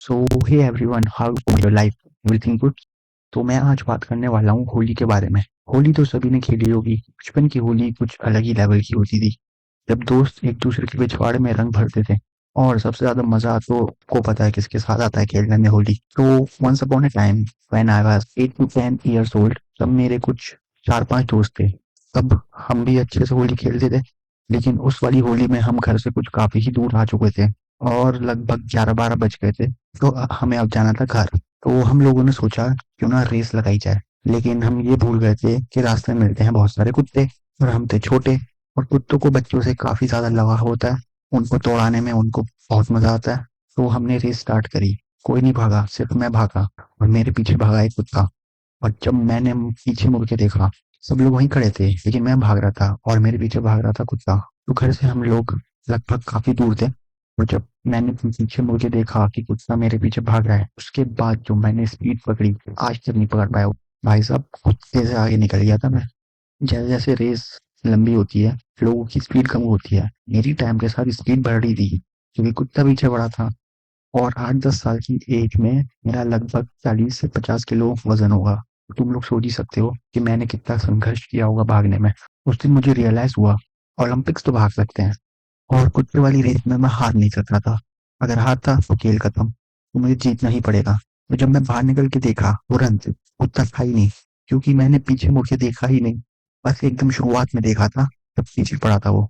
So hey everyone, how your life? Everything good? तो मैं आज बात करने वाला हूँ होली के बारे में। होली तो सभी ने खेली होगी। बचपन की होली कुछ अलग ही लेवल की होती थी, जब दोस्त एक दूसरे के पिछवाड़े में रंग भरते थे। और सबसे ज्यादा मजा तो को पता है किसके साथ आता है खेलने में होली। तो once upon a time when I was 8 to 10 years old, तब मेरे कुछ 4-5 दोस्त थे। तब हम भी अच्छे से होली खेलते थे, लेकिन उस वाली होली में हम घर से कुछ काफी ही दूर आ चुके थे और लगभग 11-12 बज गए थे। तो हमें अब जाना था घर। तो हम लोगों ने सोचा क्यों ना रेस लगाई जाए, लेकिन हम ये भूल गए थे कि रास्ते में मिलते हैं बहुत सारे कुत्ते, और हम थे छोटे, और कुत्तों को बच्चों से काफी ज्यादा लगाव होता है। उनको दौड़ाने में उनको बहुत मजा आता है। तो हमने रेस स्टार्ट करी। कोई नहीं भागा, सिर्फ मैं भागा, और मेरे पीछे भागा एक कुत्ता। और जब मैंने पीछे मुड़ के देखा, सब लोग वहीं खड़े थे, लेकिन मैं भाग रहा था और मेरे पीछे भाग रहा था कुत्ता। तो घर से हम लोग लगभग काफी दूर थे, और जब मैंने पीछे मुड़ के देखा कि कुत्ता मेरे पीछे भाग रहा है, उसके बाद जो मैंने स्पीड पकड़ी, आज तक नहीं पकड़ पाया। भाई साहब, कुत्ते से आगे निकल गया था मैं। जैसे जैसे रेस लंबी होती है, लोगों की स्पीड कम होती है, मेरी टाइम के साथ स्पीड बढ़ रही थी, क्योंकि कुत्ता पीछे बड़ा था। और 8-10 साल की एज में मेरा लगभग 40 से 50 किलो वजन होगा। तो तुम लोग सोच ही सकते हो कि मैंने कितना संघर्ष किया होगा भागने में। उस दिन मुझे रियलाइज हुआ, ओलंपिक्स तो भाग सकते हैं, और कुत्ते वाली रेस में मैं हार नहीं सकता था। अगर हारता तो खेल खत्म, तो मुझे जीतना ही पड़ेगा। तो जब मैं बाहर निकल के देखा, तुरंत कुत्ता था ही नहीं, क्योंकि मैंने पीछे मुड़ के देखा ही नहीं। बस एकदम शुरुआत में देखा था, जब पीछे पड़ा था वो।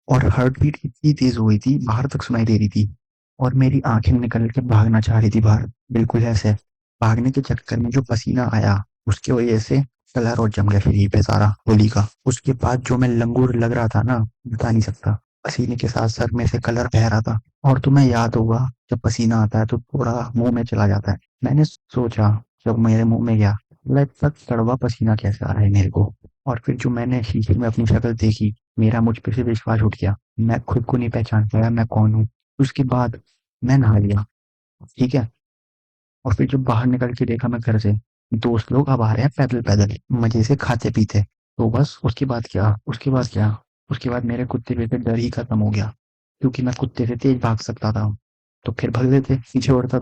और हार्ट बीट इतनी तेज हो गई थी, बाहर तक सुनाई दे रही थी, और मेरी आंखें निकल के भागना चाह रही थी बाहर, बिल्कुल ऐसे। भागने के चक्कर में जो पसीना आया, उसकी वजह से कलर और जम गया शरीर पे सारा होली का। उसके बाद जो मैं लंगूर लग रहा था ना, बता नहीं सकता। पसीने के साथ सर में से कलर बह रहा था। और तुम्हें याद होगा, जब पसीना आता है तो थोड़ा मुंह में चला जाता है। मैंने सोचा, जब मेरे मुंह में गया, बोला इतना कड़वा पसीना कैसे आ रहा है मेरे को। और फिर जो मैंने शीशे में अपनी शक्ल देखी, मेरा मुझ पे से विश्वास उठ गया। मैं खुद को नहीं पहचान पाया मैं कौन हूँ। उसके बाद मैं नहा लिया, ठीक है। और फिर जब बाहर निकल के देखा मैं घर से, दोस्त लोग अब आ रहे हैं पैदल पैदल मजे से खाते पीते। तो बस उसके बाद मेरे कुत्ते पे डर ही खत्म हो गया, क्योंकि मैं कुत्ते से तेज भाग सकता था। तो फिर भग देते पीछे उड़ता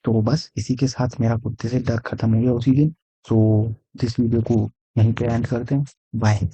तो बस इसी के साथ मेरा कुत्ते से डर खत्म हो गया उसी दिन। तो दिस वीडियो को यहीं पे एंड करते हैं। बाय।